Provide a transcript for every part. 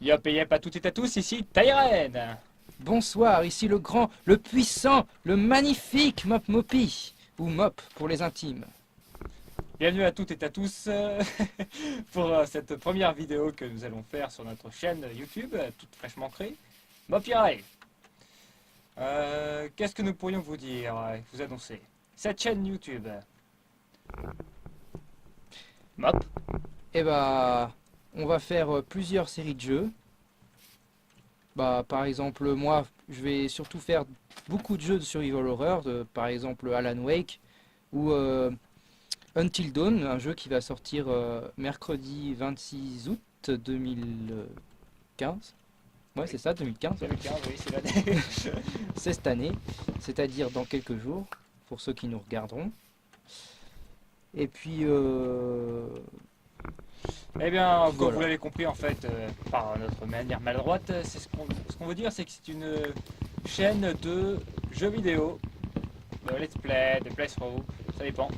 Yop et yep à toutes et à tous, ici Tyren. Bonsoir, ici le grand, le puissant, le magnifique Mop Mopi, ou Mop pour les intimes. Bienvenue à toutes et à tous pour cette première vidéo que nous allons faire sur notre chaîne YouTube, toute fraîchement créée, Mopirail. Qu'est-ce que nous pourrions vous dire, vous annoncer? Cette chaîne YouTube. Mop. Et bah, on va faire plusieurs séries de jeux. Bah, par exemple, moi, je vais surtout faire beaucoup de jeux de survival horror, par exemple Alan Wake, ou Until Dawn, un jeu qui va sortir mercredi 26 août 2015. Ouais, Oui. c'est ça, 2015. 2015, oui, c'est l'année. C'est cette année, c'est-à-dire dans quelques jours, pour ceux qui nous regarderont. Et puis, Eh bien, comme voilà. vous l'avez compris, en fait, par notre manière maladroite, c'est ce qu'on veut dire, c'est que c'est une chaîne de jeux vidéo, de let's play, de playthrough, ça dépend.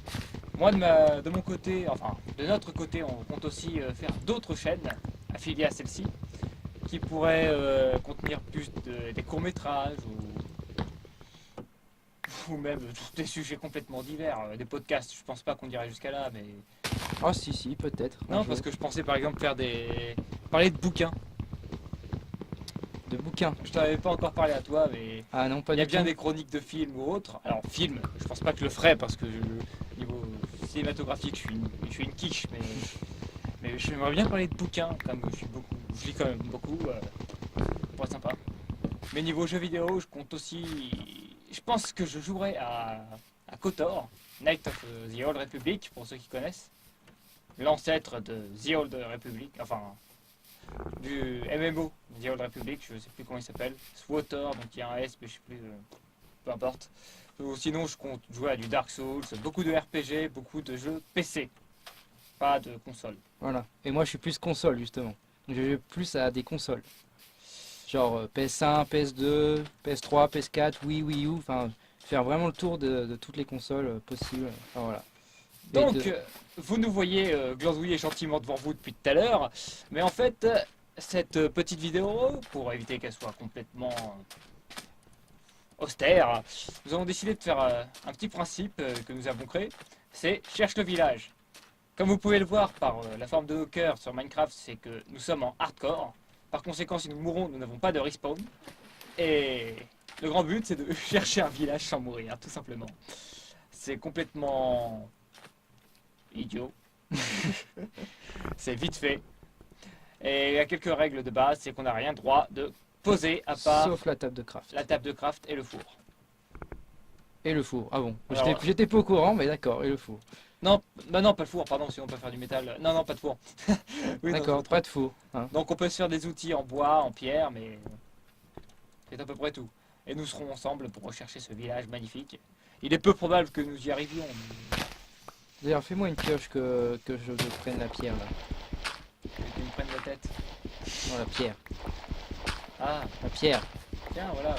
Moi, de mon côté, enfin, de notre côté, on compte aussi faire d'autres chaînes affiliées à celle-ci, qui pourraient contenir plus des courts-métrages ou même des sujets complètement divers, des podcasts. Je pense pas qu'on irait jusqu'à là, mais Ah si, si, peut-être, un non, jour. parce que je pensais par exemple parler de bouquins. De bouquins. Je t'en avais pas encore parlé à toi, mais Ah non, pas il y a du bien tout. des chroniques de films ou autres. Alors, film, je pense pas que je le ferais parce que niveau cinématographique, je suis une quiche, mais j'aimerais bien parler de bouquins, comme je lis quand même beaucoup, pour être sympa. Mais niveau jeux vidéo, je compte aussi. Je pense que je jouerai à KOTOR, Knight of the Old Republic, pour ceux qui connaissent. L'ancêtre de The Old Republic, enfin du MMO, The Old Republic, je sais plus comment il s'appelle. SWOTOR, donc il y a un S, mais je sais plus, peu importe. Ou sinon, je compte jouer à du Dark Souls, beaucoup de RPG, beaucoup de jeux PC, pas de console. Voilà. Et moi, je suis plus console, justement. Je joue plus à des consoles. Genre PS1, PS2, PS3, PS4, Wii U. Enfin, faire vraiment le tour de toutes les consoles possibles. Enfin, voilà. Et Donc, de... vous nous voyez glandouiller gentiment devant vous depuis tout à l'heure, mais en fait, cette petite vidéo, pour éviter qu'elle soit complètement austère, nous avons décidé de faire un petit principe que nous avons créé, c'est cherche le village. Comme vous pouvez le voir par la forme de nos cœurs sur Minecraft, c'est que nous sommes en hardcore. Par conséquent, si nous mourons, nous n'avons pas de respawn. Et le grand but, c'est de chercher un village sans mourir, tout simplement. C'est complètement idiot. C'est vite fait. Et il y a quelques règles de base, c'est qu'on n'a rien droit de poser à part Sauf la table de craft. la table de craft et le four. Et le four. Ah bon. Alors, J'étais pas au courant, mais d'accord. Et le four. non, bah non, pas le four, pardon, sinon on peut faire du métal. Non, non, pas de four. Oui, non, je me D'accord, pas trompe. de four. Hein. Donc on peut se faire des outils en bois, en pierre, mais c'est à peu près tout. Et nous serons ensemble pour rechercher ce village magnifique. Il est peu probable que nous y arrivions. D'ailleurs, fais-moi une pioche que je prenne la pierre, là. Que tu me prennes la tête. Non, la pierre. Ah, La pierre. tiens, voilà,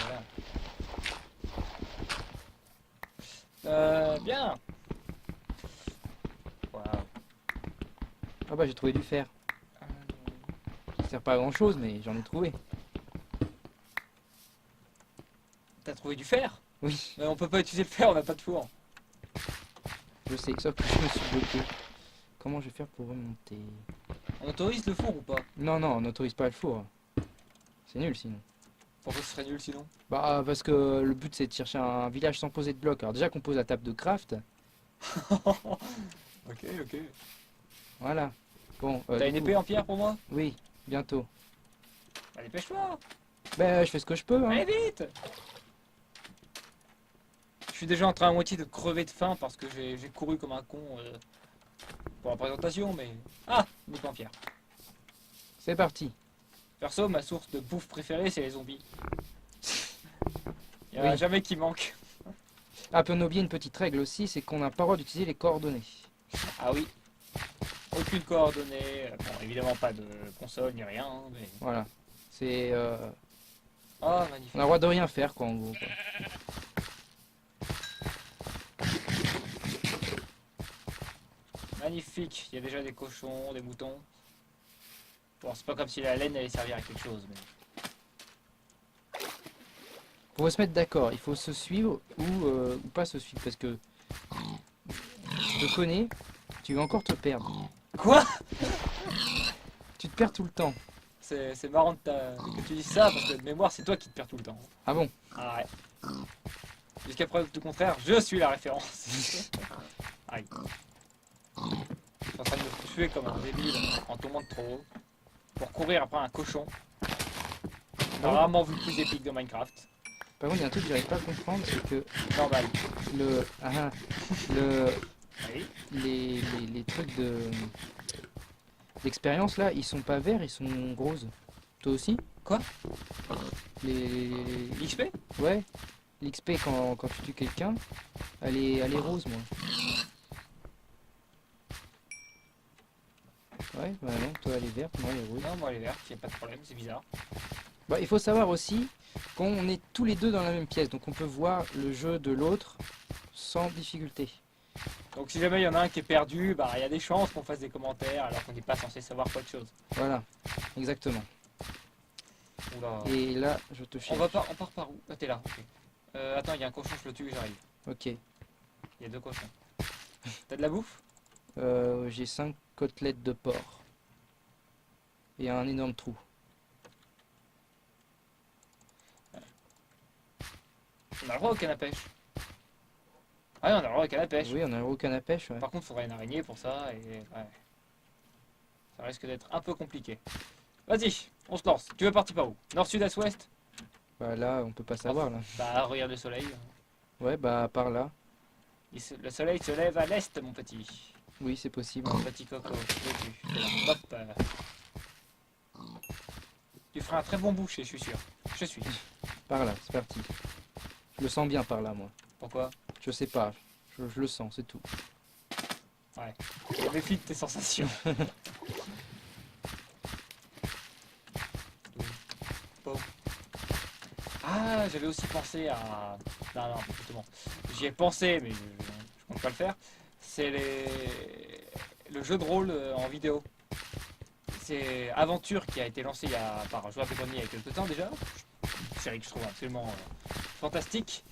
voilà. Bien. Waouh. Ah bah, j'ai trouvé du fer. Ça sert pas à grand-chose, mais j'en ai trouvé. T'as trouvé du fer? Oui, Mais on peut pas utiliser le fer, on n'a pas de four. je sais, sauf que je me suis bloqué. Comment je vais faire pour remonter? On autorise le four ou pas? Non, non, on n'autorise pas le four. C'est nul sinon. Pourquoi ce serait nul sinon? Bah, parce que le but c'est de chercher un village sans poser de blocs. Alors déjà qu'on pose la table de craft, Ok, ok. voilà. Bon, T'as du une coup, épée en pierre pour moi? oui, bientôt. Bah dépêche-toi. Ben, je fais ce que je peux, hein. Allez vite. Je suis déjà en train à moitié de crever de faim parce que j'ai couru comme un con pour la présentation, mais... Ah, boucle en pierre. C'est parti. Perso, ma source de bouffe préférée, c'est les zombies. Il y en a Oui. jamais qui manque. Ah, puis on a oublié une petite règle aussi, c'est qu'on n'a pas le droit d'utiliser les coordonnées. Ah oui. Aucune coordonnée. Bon, évidemment pas de console ni rien, hein, mais... Voilà. C'est... Oh, on magnifique. a le droit de rien faire, quoi, en gros. Quoi. Magnifique. Il y a déjà des cochons, des moutons. Bon, c'est pas comme si la laine allait servir à quelque chose, mais... Pour se mettre d'accord, il faut se suivre ou pas se suivre parce que je te connais, tu vas encore te perdre. Quoi? Tu te perds tout le temps. C'est marrant que tu dises ça, parce que de mémoire, c'est toi qui te perds tout le temps. Ah bon? Ah ouais. Jusqu'à preuve du contraire, je suis la référence. Aïe. Je suis en train de me tuer comme un débile en tombant de trop haut. Pour courir après un cochon. On a rarement vu plus épique de Minecraft. Par contre, il y a un truc que j'arrive pas à comprendre, c'est que Normal. le, ah, ah, le, Oui. les trucs d'expérience là, ils sont pas verts, ils sont roses. Toi aussi? Quoi? Les, XP? ouais, l'XP quand tu tues quelqu'un, elle est rose, moi. Ouais, bah non, toi elle est verte, moi elle est rouge. Non, moi elle est verte, y a pas de problème, c'est bizarre. Bah, il faut savoir aussi qu'on est tous les deux dans la même pièce, donc on peut voir le jeu de l'autre sans difficulté. Donc si jamais il y en a un qui est perdu, bah il y a des chances qu'on fasse des commentaires alors qu'on n'est pas censé savoir quoi de chose. Voilà, exactement. Oula. Et là, je te On cherche. on part par où? Ah t'es là, ok. Attends, il y a un cochon, je le tue, j'arrive. Ok. Il y a deux cochons. T'as de la bouffe? J'ai 5 côtelettes de porc. Et un énorme trou. On a le droit au canne à pêche. Ah oui, on a le droit au canne à pêche. Oui, on a le canne à pêche, ouais. Par contre, il faudrait une araignée pour ça et ouais. Ça risque d'être un peu compliqué. Vas-y, on se lance. Tu veux partir par où? Nord, sud, est, ouest? Bah là, on peut pas savoir, là. Bah regarde le soleil. Ouais, bah par là. Le soleil se lève à l'est, mon petit. Oui, c'est possible. Mon petit coco. Hop. Tu feras un très bon boucher, je suis sûr. Je suis. Par là, c'est parti. Je le sens bien par là, moi. Pourquoi? Je sais pas. Je le sens, c'est tout. Méfie de tes sensations. Bon. Ah, j'avais aussi pensé à... Non, justement. J'y ai pensé, mais je compte pas le faire. C'est le jeu de rôle en vidéo. C'est Aventure qui a été lancé par Joueur de Grenier il y a quelques temps déjà. Une série que je trouve absolument fantastique.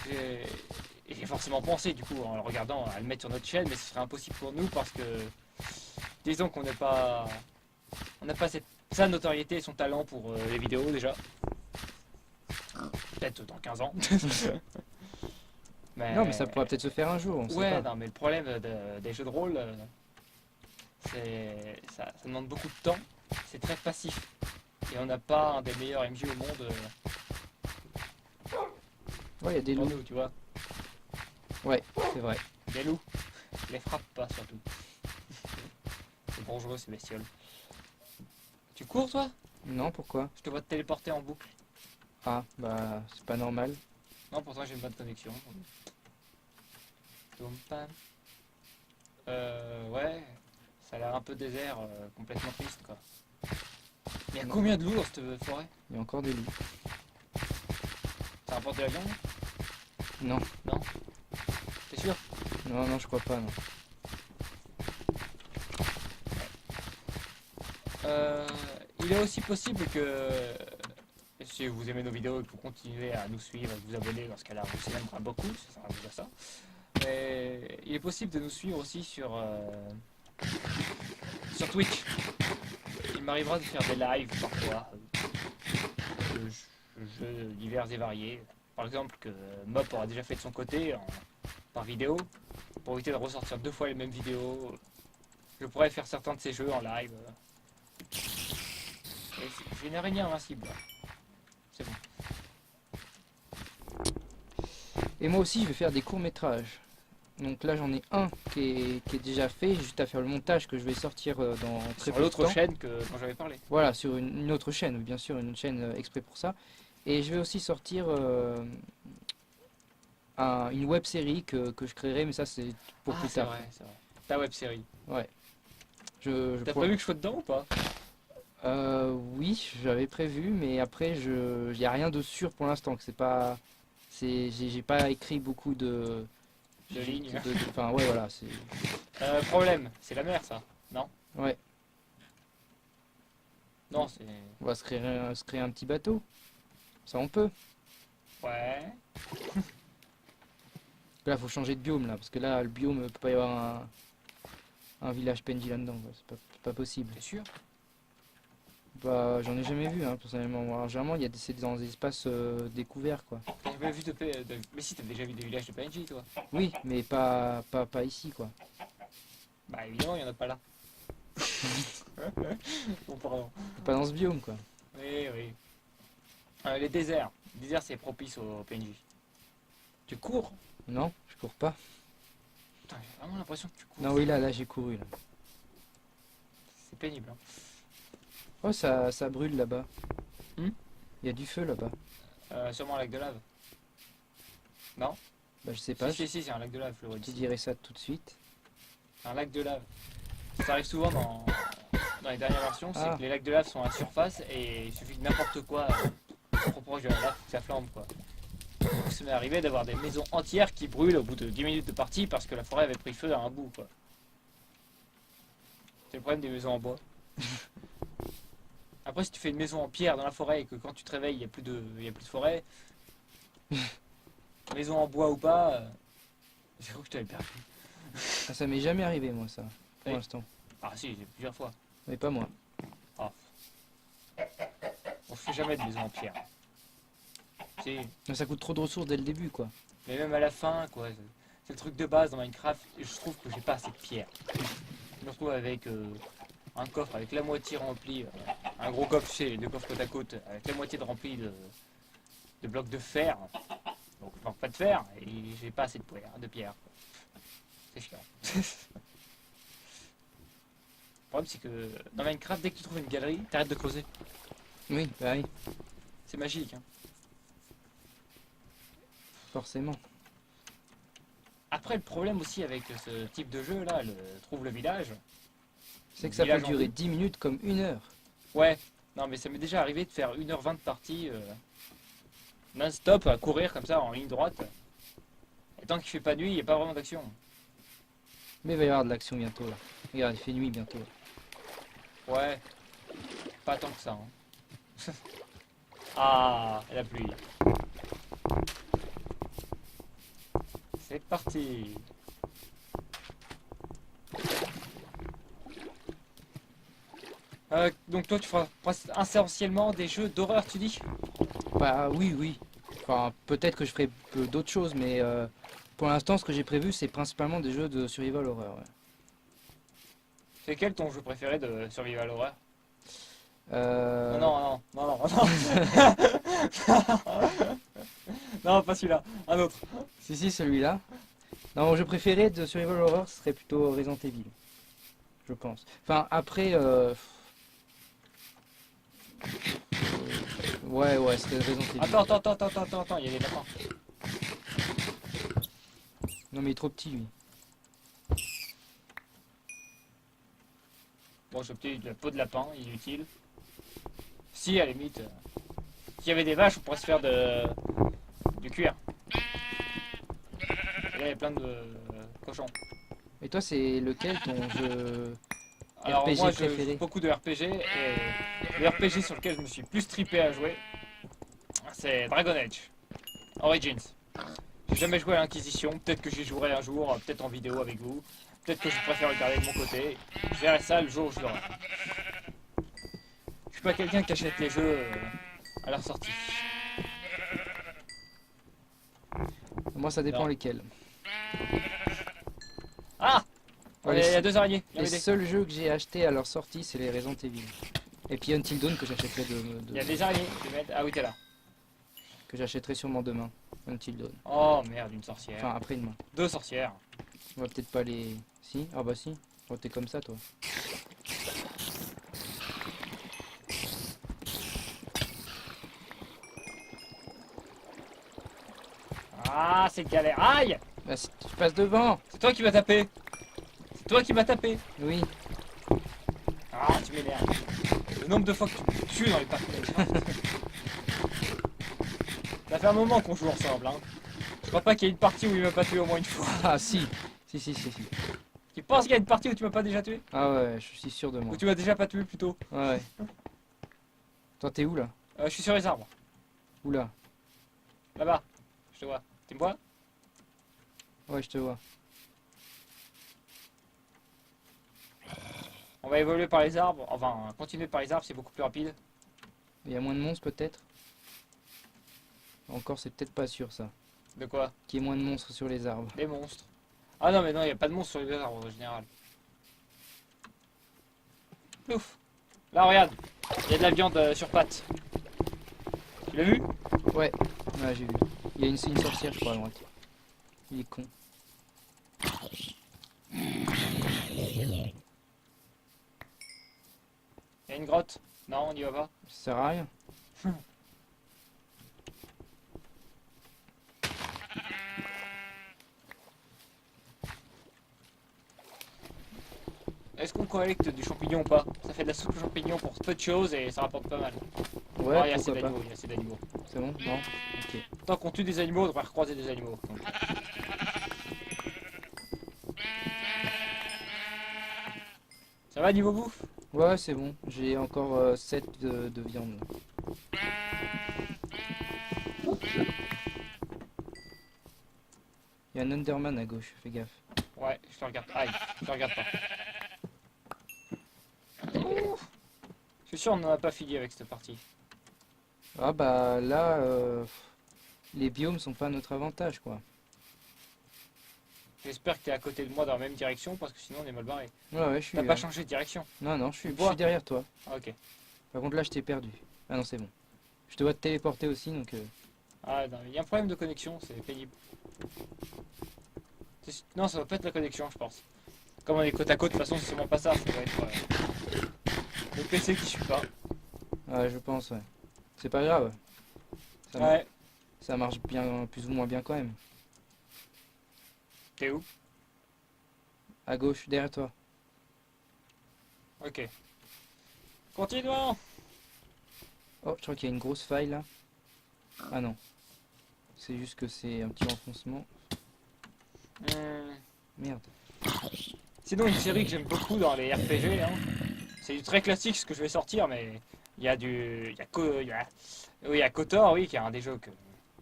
J'ai forcément pensé, du coup, en le regardant, à le mettre sur notre chaîne, mais ce serait impossible pour nous parce que, disons qu'on on n'a pas sa notoriété et son talent pour les vidéos déjà. Peut-être dans 15 ans. Non, mais ça pourra peut-être se faire un jour, on sait Ouais, pas. non, mais le problème des jeux de rôle, ça demande beaucoup de temps. C'est très passif. Et on n'a pas un des meilleurs MJ au monde Ouais, il y a des pour loups. nous, tu vois. Ouais, c'est vrai. Des loups. Les frappe pas surtout. C'est dangereux ces bestioles. Tu cours toi? Non, pourquoi? Je te vois te téléporter en boucle. Ah, bah, c'est pas normal. Non, pourtant j'ai une bonne connexion. Toum, pam. Ouais. Ça a l'air un peu désert, complètement triste quoi. Il y a combien de loups dans cette forêt? Il y a encore des loups. Ça rapporte de la viande? Non, T'es sûr? non, je crois pas, non. Il est aussi possible que si vous aimez nos vidéos et que vous continuez à nous suivre et vous abonner, dans ce cas-là, on vous aimera beaucoup, ça sera déjà ça. Mais il est possible de nous suivre aussi sur Twitch. Il m'arrivera de faire des lives parfois de jeux divers et variés. Par exemple, que Mop aura déjà fait de son côté par vidéo, pour éviter de ressortir deux fois les mêmes vidéos. Je pourrais faire certains de ces jeux en live. J'ai une araignée invincible. C'est bon. Et moi aussi, je vais faire des courts-métrages. Donc là, j'en ai un qui est déjà fait, juste à faire le montage que je vais sortir dans très Sur peu de l'autre temps. chaîne dont j'avais parlé. Voilà, sur une autre chaîne, bien sûr, une chaîne exprès pour ça. Et je vais aussi sortir une web série que je créerai, mais ça c'est pour plus C'est tard. vrai, c'est vrai. Ta web série. Ouais. T'as prévu que je sois dedans ou pas? Oui, j'avais prévu, mais après, y a rien de sûr pour l'instant. Que c'est pas, j'ai pas écrit beaucoup de Lignes. Enfin, ouais, voilà, c'est. Problème, c'est la mer ça, non? Ouais. Non, c'est... On va se créer un petit bateau. Ça, on peut. Ouais. Là, faut changer de biome, là. Parce que là, le biome, peut pas y avoir un village PNJ là-dedans. Quoi. C'est pas possible. T'es sûr? Bah, j'en ai jamais vu, hein, personnellement. Alors, généralement, c'est dans des espaces découverts, quoi. T'as jamais vu Mais si, t'as déjà vu des villages de PNJ, toi. Oui, mais pas ici, quoi. Bah évidemment, il y en a pas là. Bon, pardon. Pas dans ce biome, quoi. Oui, oui. Les déserts. Les déserts, c'est propice au PNJ. Tu cours? Non, je cours pas. Putain, j'ai vraiment l'impression que tu cours. Non, oui, là, j'ai couru, là. C'est pénible. Hein. Oh, ça brûle là-bas. Hmm. Il y a du feu là-bas. Sûrement un lac de lave. Non? Bah, je sais pas. Si, c'est un lac de lave, Je Florid. te dirai ça tout de suite. Un lac de lave. Ça arrive souvent dans les dernières versions, c'est Ah. que les lacs de lave sont à surface et il suffit que n'importe quoi trop proche de la lave que ça flambe quoi. Donc, ça m'est arrivé d'avoir des maisons entières qui brûlent au bout de 10 minutes de partie parce que la forêt avait pris feu à un bout quoi. C'est le problème des maisons en bois. Après si tu fais une maison en pierre dans la forêt et que quand tu te réveilles il n'y a plus de forêt, maison en bois ou pas, j'ai cru que je t'avais perdu. Ah, ça m'est jamais arrivé, moi, ça. Pour Oui. l'instant. Ah si, j'ai plusieurs fois. Mais pas moi. On fait jamais de maison en pierre. Si. Mais ça coûte trop de ressources dès le début, quoi. Mais même à la fin, quoi, c'est le truc de base dans Minecraft, et je trouve que j'ai pas assez de pierre. Je me retrouve avec un coffre avec la moitié rempli, un gros coffre, tu sais, les deux coffres côte à côte, avec la moitié rempli de blocs de fer. Donc je manque pas de fer, et j'ai pas assez de pierre. C'est chiant. Le problème c'est que dans Minecraft, dès que tu trouves une galerie, t'arrêtes de creuser. Oui, bah oui, C'est magique. Hein. forcément. Après, le problème aussi avec ce type de jeu là, trouve le village. C'est que ça peut Village en durer bout. 10 minutes comme 1 heure. Ouais, non mais ça m'est déjà arrivé de faire 1h20 de partie non-stop à courir comme ça en ligne droite. Et tant qu'il fait pas nuit, il n'y a pas vraiment d'action. Mais il va y avoir de l'action bientôt, là. Regarde, il fait nuit bientôt. Ouais, pas tant que ça. Hein. Ah, la pluie. C'est parti. Donc toi tu feras essentiellement des jeux d'horreur tu dis? Bah oui, oui. Enfin, peut-être que je ferai d'autres choses, mais pour l'instant, ce que j'ai prévu, c'est principalement des jeux de survival horror. Ouais. C'est quel ton jeu préféré de survival horror? Euh, Non, non. Non, pas celui-là, un autre. Si, celui-là. Non, mon jeu préféré de survival horror ce serait plutôt Resident Evil. Je pense. Enfin, après... Ouais, c'était Resident Evil. Attends, il y a des lapins. Non, mais il est trop petit, lui. Bon, j'ai obtenu de la peau de lapin, inutile. Si, à la limite, s'il y avait des vaches, on pourrait se faire du cuir. Et là, il y a plein de cochons. Et toi, c'est lequel ton jeu Alors RPG moi, je préféré? joue beaucoup de RPG, et le RPG sur lequel je me suis plus trippé à jouer, c'est Dragon Age Origins. J'ai jamais joué à l'Inquisition, peut-être que j'y jouerai un jour, peut-être en vidéo avec vous. Peut-être que je préfère regarder de mon côté. Je verrai ça le jour où je l'aurai. Je suis pas quelqu'un qui achète les jeux à leur sortie. Moi, ça dépend Non. lesquels. Ah Ouais, Il y a les deux araignées, viens les m'aider. seuls jeux que j'ai achetés à leur sortie, c'est les Resident Evil. Et puis Until Dawn que j'achèterai Il y a des araignées, tu m'aides. Ah oui, t'es là. que j'achèterai sûrement demain. Until Dawn. Oh merde, une sorcière. Enfin, après-demain. Deux sorcières. On va peut-être pas les... Si? Ah bah si. Oh, t'es comme ça, toi. Ah, c'est galère. Aïe! Bah, si tu passes devant! C'est toi qui m'as tapé. C'est toi qui m'as tapé. Oui. Ah, tu m'énerves. Le nombre de fois que tu me tues dans les parties. Ça fait un moment qu'on joue ensemble, hein. Je crois pas qu'il y ait une partie où il m'a pas tué au moins une fois. Ah si. Si. Tu penses qu'il y a une partie où tu m'as pas déjà tué? Ah ouais, je suis sûr de moi. Ou tu m'as déjà pas tué plutôt? Ouais. Toi, t'es où là? Je suis sur les arbres. Où là? Là-bas. Je te vois. Tu me vois? Ouais, je te vois. On va évoluer par les arbres. Enfin, continuer par les arbres, c'est beaucoup plus rapide. Il y a moins de monstres peut-être? Encore, c'est peut-être pas sûr ça. De quoi? Qu'il y ait moins de monstres sur les arbres. Des monstres. Ah non, mais non, il n'y a pas de monstres sur les arbres en général. Ouf. Là, regarde. Il y a de la viande sur pattes. Tu l'as vu? Ouais, j'ai vu. Il y a une sorcière, je crois, à droite. Il est con. Il y a une grotte. Non, on n'y va pas. Ça sert à rien. Est-ce qu'on collecte du champignon ou pas? Ça fait de la soupe aux champignons pour peu de choses et ça rapporte pas mal. Ouais, Ah, il y a assez pourquoi pas. d'animaux, il y a assez d'animaux. C'est bon? Non? Ok. Tant qu'on tue des animaux, on devrait recroiser des animaux. Donc. Ça va niveau bouffe? Ouais, c'est bon. J'ai encore 7 de viande. Il y a un Enderman à gauche, fais gaffe. Ouais, je te regarde. Aïe, je te regarde pas. Ouh. Je suis sûr on n'en a pas fini avec cette partie. Ah bah là, les biomes sont pas à notre avantage quoi. J'espère que t'es à côté de moi dans la même direction parce que sinon on est mal barré. Ouais, je suis. T'as pas changé de direction. Non, non, Tu je bois. suis derrière toi. Ah, ok. Par contre là, je t'ai perdu. Ah non, c'est bon. Je te vois te téléporter aussi donc. Ah non, il y a un problème de connexion, c'est pénible. Non, ça va pas être la connexion, je pense. Comme on est côte à côte, de toute façon, c'est sûrement pas ça. Ça va être le PC qui suit pas. Ouais, je pense, ouais. C'est pas grave. Ouais. Ça marche bien, plus ou moins bien quand même. T'es où? À gauche, derrière toi. Ok. Continuons. Oh, je crois qu'il y a une grosse faille là. Ah non. C'est juste que c'est un petit enfoncement. Merde. Sinon, une série que j'aime beaucoup dans les RPG, hein, c'est du très classique ce que je vais sortir, mais il y a du. Oui, il y a KOTOR, oui, qui est un des jeux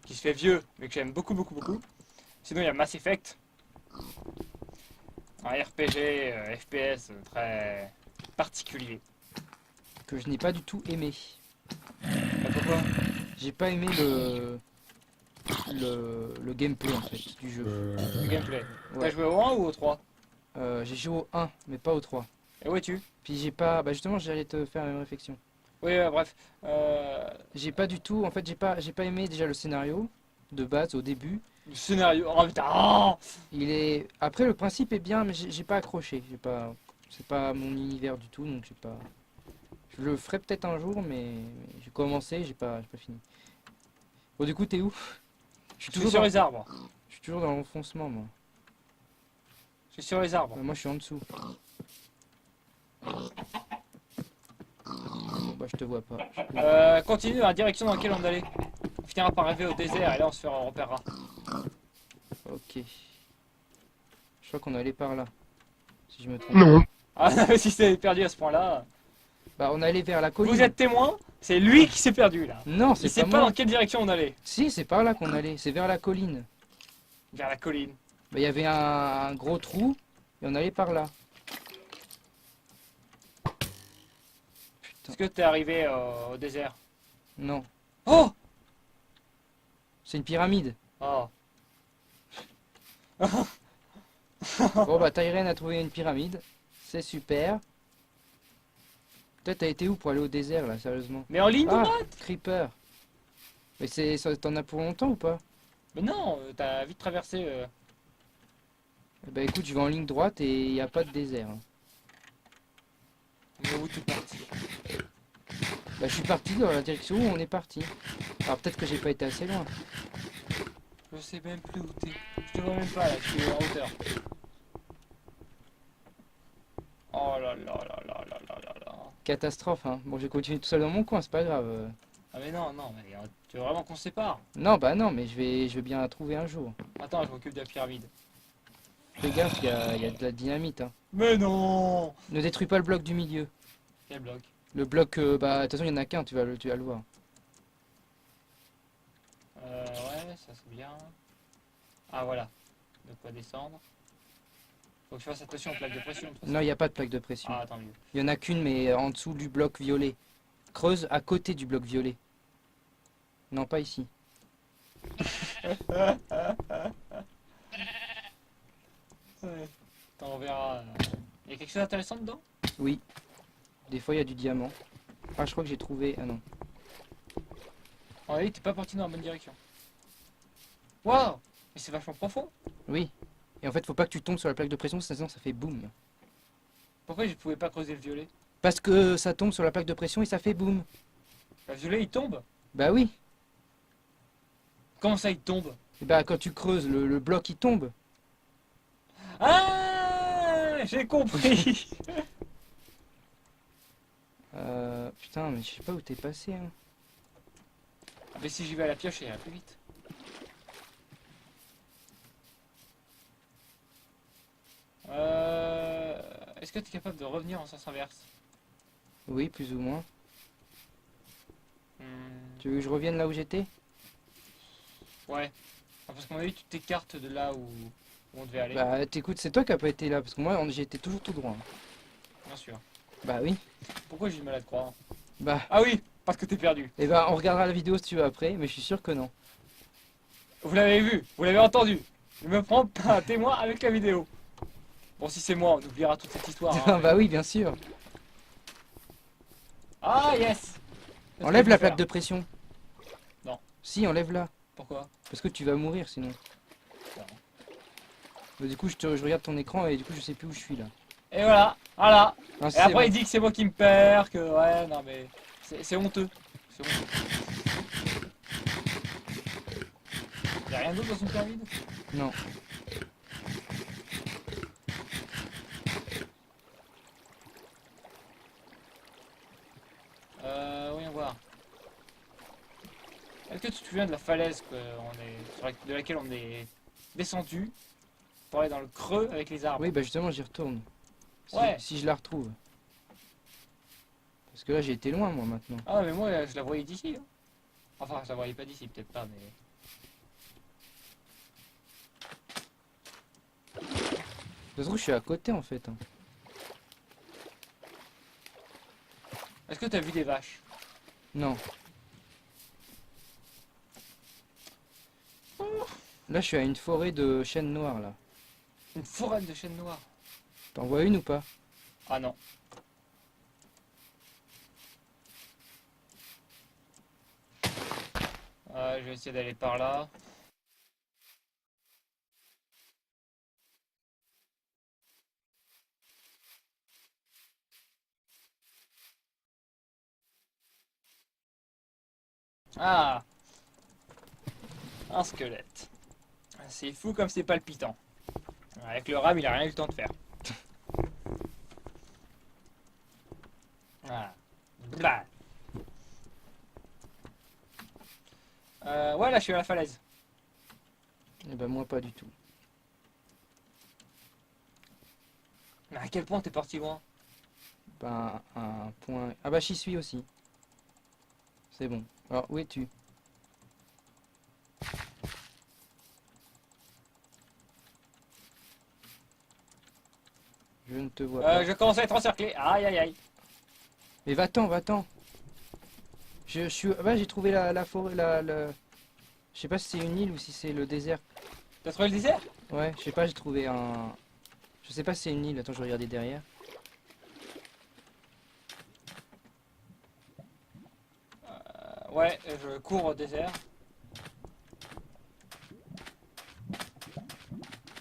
qui se fait vieux, mais que j'aime beaucoup, beaucoup, beaucoup. Sinon, il y a Mass Effect. Un RPG, FPS très particulier. Que je n'ai pas du tout aimé. Bah, pourquoi? J'ai pas aimé le gameplay en fait du jeu. Le gameplay. Ouais. T'as joué au 1 ou au 3? J'ai joué au 1, mais pas au 3. Et où es-tu? Puis j'ai pas. Bah justement, j'allais te faire une réflexion. Oui, bref. J'ai pas du tout. En fait, j'ai pas aimé déjà le scénario de base au début. Le scénario. Oh putain! Oh, Il est. Après, le principe est bien, mais j'ai pas accroché. J'ai pas. C'est pas mon univers du tout, donc j'ai pas. Je le ferai peut-être un jour, mais j'ai commencé, j'ai pas fini. Bon, du coup, t'es où? Je suis je suis sur les arbres. Je suis toujours dans l'enfoncement, moi. Je suis sur les arbres. Moi, je suis en dessous. Bon, bah, je te vois pas. Continue dans la direction dans laquelle on allait. On finira par arriver au désert et là on se fera, on repérera. Ok. Je crois qu'on allait par là. Si je me trompe. Non. Ah non, mais si c'est perdu à ce point-là. Bah, on allait vers la colline. Vous êtes témoin? C'est lui qui s'est perdu là. Non, Il c'est sait pas pas moi. dans quelle direction on allait. Si, c'est par là qu'on allait. C'est vers la colline. Vers la colline. Bah, il y avait un gros trou et on allait par là. Putain. Est-ce que t'es arrivé au désert? Non. Oh! C'est une pyramide. Oh. Bon, bah, Tyren a trouvé une pyramide. C'est super. Peut-être t'as été où pour aller au désert là, sérieusement? Mais en ligne Ah, droite? Creeper. Mais t'en as pour longtemps ou pas? Mais non, t'as vite traversé. Bah écoute, je vais en ligne droite et il n'y a pas de désert, hein. Mais où tu es parti? Bah je suis parti dans la direction où on est parti. Alors peut-être que j'ai pas été assez loin. Je sais même plus où t'es. Je te vois même pas là, je suis en hauteur. Oh là là là là là là là là. Catastrophe, hein. Bon, je vais continuer tout seul dans mon coin, c'est pas grave. Ah mais non, non, mais tu veux vraiment qu'on se sépare? Non, bah non, mais je vais bien la trouver un jour. Attends, je m'occupe de la pyramide. Fais gaffe, il y a de la dynamite, hein. Mais non! Ne détruis pas le bloc du milieu. Quel bloc? Le bloc, bah de toute façon il y en a qu'un, tu vas le voir. Ouais, ça c'est bien. Ah voilà, de quoi descendre. Faut que je fasse attention aux plaques de pression de toute Non, façon. il n'y a pas de plaque de pression. Ah, tant mieux. Il y en a qu'une, mais en dessous du bloc violet. Creuse à côté du bloc violet. Non, pas ici. Ouais. On verra. Il y a quelque chose d'intéressant dedans? Oui, des fois il y a du diamant. Ah, je crois que j'ai trouvé. Ah non. Ah oui, t'es pas parti dans la bonne direction. Waouh! Mais c'est vachement profond. Oui. Et en fait, faut pas que tu tombes sur la plaque de pression, sinon ça fait boum. Pourquoi je pouvais pas creuser le violet? Parce que ça tombe sur la plaque de pression et ça fait boum. Le violet il tombe? Bah oui. Comment ça il tombe? Et bah quand tu creuses, le bloc il tombe. Ah! J'ai compris! Putain, mais je sais pas où t'es passé. Hein. Ah, mais si j'y vais à la pioche, ça ira plus vite. Est-ce que tu es capable de revenir en sens inverse? Oui, plus ou moins. Hmm, Tu veux que je revienne là où j'étais? ouais. Ah, parce qu'à mon avis, tu t'écartes de là où on devait aller. Bah t'écoutes, c'est toi qui a pas été là, parce que moi j'étais toujours tout droit. Bien sûr. Bah oui. Pourquoi j'ai du mal à te croire? Bah, Ah oui, parce que t'es perdu. et bah on regardera la vidéo si tu veux après, mais je suis sûr que non. Vous l'avez vu, vous l'avez entendu. Je me prends pas un témoin avec la vidéo. Bon, si c'est moi, on oubliera toute cette histoire. Hein, Bah oui, bien sûr. Ah, yes! C'est ce Enlève que je la veux plaque faire. de pression. Non. Si, enlève-la. Pourquoi? Parce que tu vas mourir sinon. Non. Bah, du coup, je regarde ton écran et du coup, je sais plus où je suis là. Et voilà, voilà. Non, Et c'est après, bon. il dit que c'est moi qui me perds, que ouais, non mais. C'est honteux. C'est honteux. Y'a rien d'autre dans une pyramide? Non. Voyons voir. Est-ce que tu te souviens de la falaise de laquelle on est descendu pour aller dans le creux avec les arbres? Oui, bah justement, j'y retourne. Ouais. Si je la retrouve. Parce que là, j'ai été loin, moi, maintenant. Ah, mais moi, je la voyais d'ici. Hein. Enfin, je la voyais pas d'ici, peut-être pas, mais. Ça se trouve, je suis à côté, en fait. Hein. Est-ce que t'as vu des vaches? Non. Là, je suis à une forêt de chênes noirs, là. Une forêt de chênes noirs. T'en vois une ou pas? Ah non. Je vais essayer d'aller par là. Ah, un squelette. C'est fou comme c'est palpitant. Avec le rame, il a rien eu le temps de faire. Voilà. Bah. Ouais, là, je suis à la falaise. Eh ben, moi, pas du tout. Mais à quel point t'es parti loin? Ben, un point... Ah bah, j'y suis aussi. C'est bon. Alors, où es-tu? Je ne te vois pas. Je commence à être encerclé. Aïe, aïe, aïe. Mais va-t'en, va-t'en. Je suis... Ah bah, j'ai trouvé la forêt, Je sais pas si c'est une île ou si c'est le désert. T'as trouvé le désert? Ouais, je sais pas, j'ai trouvé un... Je sais pas si c'est une île. Attends, je vais regarder derrière. Ouais, je cours au désert.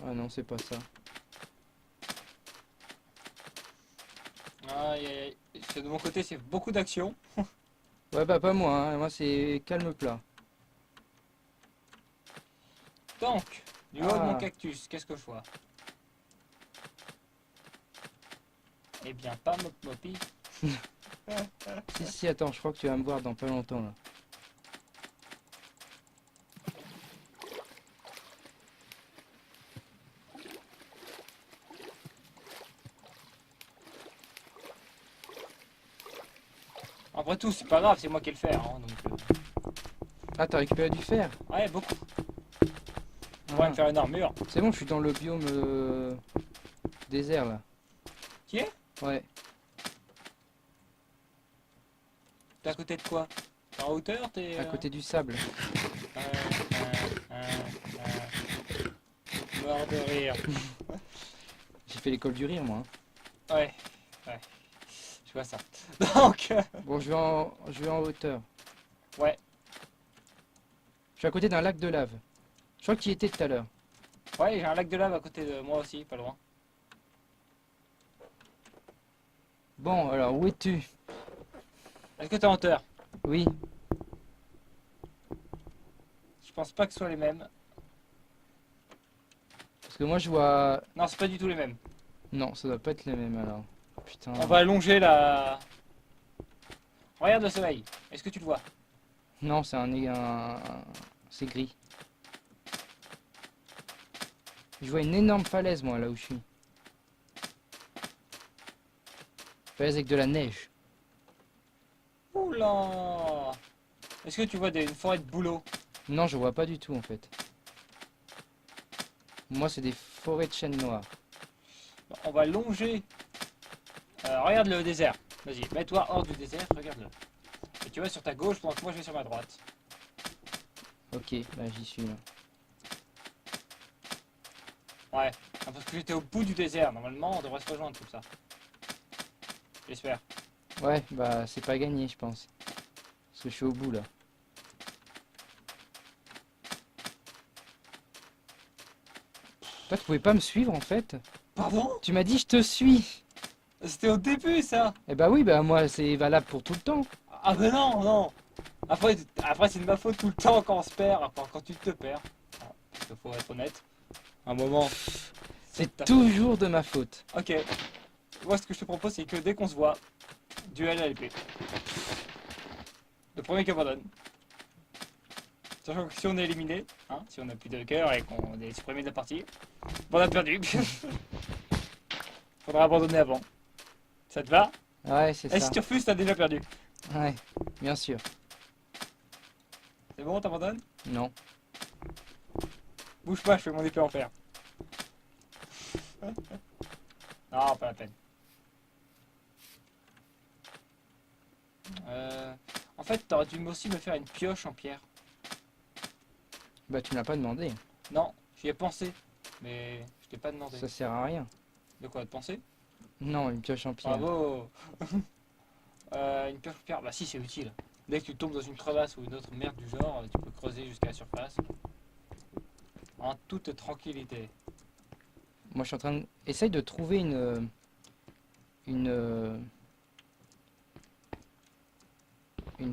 Ah non, c'est pas ça. Aïe, aïe, aïe. De mon côté, c'est beaucoup d'action. Ouais, bah pas moi, hein. Moi c'est calme plat. Donc, du haut de mon Ah. cactus, qu'est-ce que je vois? Eh bien, pas Mop Mopi. Si, attends, je crois que tu vas me voir dans pas longtemps là. Après tout, c'est pas grave, c'est moi qui ai le fer. Hein, donc, Ah, t'as récupéré du fer? ouais, beaucoup. On va Ah, me faire une armure. c'est bon, je suis dans le biome désert là. Qui est? Ouais. T'es à côté de quoi? T'es en hauteur? T'es. À côté du sable. Mort de rire. J'ai fait l'école du rire moi. Hein. Ouais, ouais. Je vois ça. Donc, Bon, je vais en hauteur. ouais. Je suis à côté d'un lac de lave. Je crois qu'il y était tout à l'heure. Ouais, j'ai un lac de lave à côté de moi aussi, pas loin. Bon, alors où es-tu? Est-ce que t'es en hauteur? Oui. Je pense pas que ce soit les mêmes. Parce que moi je vois... Non, c'est pas du tout les mêmes. Non, ça doit pas être les mêmes alors. Putain. On va allonger la. Regarde le soleil. Est-ce que tu le vois? Non, c'est c'est gris. Je vois une énorme falaise moi là où je suis. Falaise avec de la neige. Oula! Est-ce que tu vois une forêt de bouleaux? Non, je vois pas du tout en fait. Moi c'est des forêts de chênes noirs. On va longer. Regarde le désert. Vas-y, mets-toi hors du désert, regarde-le. Et tu vas sur ta gauche pendant que moi je vais sur ma droite. Ok, bah j'y suis là. Ouais, parce que j'étais au bout du désert. Normalement, on devrait se rejoindre tout ça. J'espère. Ouais, bah c'est pas gagné je pense. Parce que je suis au bout là. Toi tu pouvais pas me suivre en fait? Pardon? Tu m'as dit je te suis. C'était au début ça! Eh bah oui, bah moi c'est valable pour tout le temps. Ah ben non, non! Après c'est de ma faute tout le temps quand on se perd, enfin, quand tu te perds. Ah, parce qu'il faut être honnête. Un moment. C'est ta toujours de ma faute. faute. Ok. Moi ce que je te propose c'est que dès qu'on se voit, duel à l'épée. Le premier qui abandonne. Sachant que si on est éliminé, hein, si on a plus de cœur et qu'on est supprimé de la partie, bon, on a perdu. Faudra abandonner avant. Ça te va? Ouais, c'est Et ça. si tu refuses, t'as déjà perdu. Ouais, bien sûr. C'est bon, t'abandonnes? Non. Bouge pas, je fais mon épée en fer. Non, pas la peine. En fait, t'aurais dû aussi me faire une pioche en pierre. Bah tu me l'as pas demandé. Non, j'y ai pensé, mais je t'ai pas demandé. Ça sert à rien. De quoi, de penser? Non, une pioche en pierre. Bravo. Une pioche en pierre, bah si, c'est utile. Dès que tu tombes dans une crevasse ou une autre merde du genre, tu peux creuser jusqu'à la surface. En toute tranquillité. Moi je suis en train de... Essaye de trouver une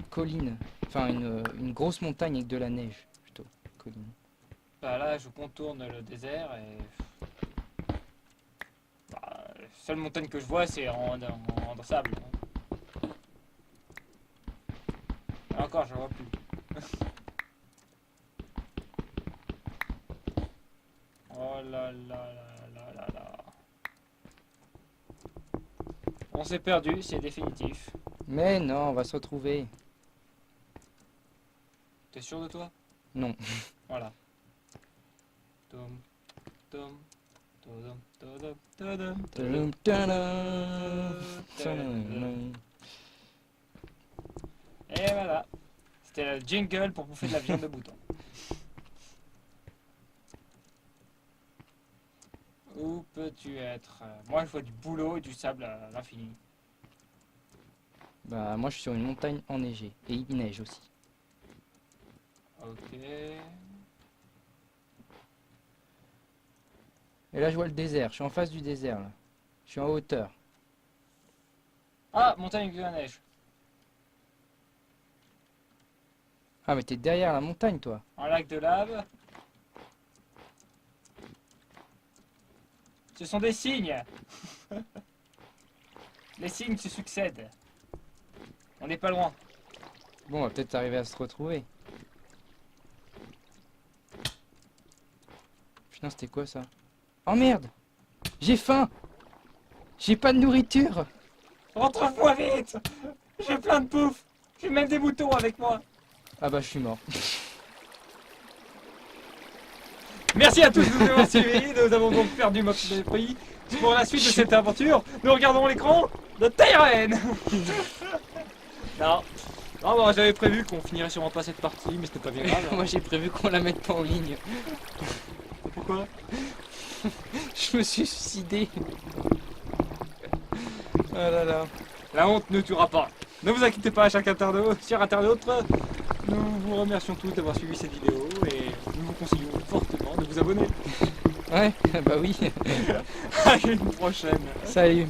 colline. Enfin une grosse montagne avec de la neige. Plutôt. Colline. Bah là, je contourne le désert et... Bah, la seule montagne que je vois, c'est en sable. Et encore, je vois plus. Oh là là là là là là. On s'est perdu, c'est définitif. Mais non, on va se retrouver. T'es sûr de toi? Non. Voilà. Tom, tom, todom, todom, todom, Tadam, todom, tadam, tadam. tadam. Et voilà. C'était le jingle pour bouffer de la viande de mouton. Où peux-tu être? Moi, je vois du boulot et du sable à l'infini. Bah moi je suis sur une montagne enneigée. Et il neige aussi. Ok. Et là je vois le désert. Je suis en face du désert là. Je suis en hauteur. Ah, montagne avec de la neige. Ah mais t'es derrière la montagne toi. Un lac de lave. Ce sont des signes. Les signes se succèdent. On n'est pas loin. Bon, on va peut-être arriver à se retrouver. Putain, c'était quoi ça? Oh merde! J'ai faim! J'ai pas de nourriture! Rentre-moi vite! J'ai plein de poufs. J'ai même des moutons avec moi. Ah bah je suis mort. Merci à tous de nous avoir suivis. Nous avons donc perdu notre prix. Pour la suite de cette aventure, nous regardons l'écran de Tyren. Non. Non, bah, j'avais prévu qu'on finirait sûrement pas cette partie, mais c'était pas bien grave. Moi j'ai prévu qu'on la mette pas en ligne. Pourquoi? Je me suis suicidé. Ah là là. La honte ne tuera pas. Ne vous inquiétez pas, cher internaute. Nous vous remercions tous d'avoir suivi cette vidéo et nous vous conseillons fortement de vous abonner. Ouais, bah oui. À une prochaine. Salut.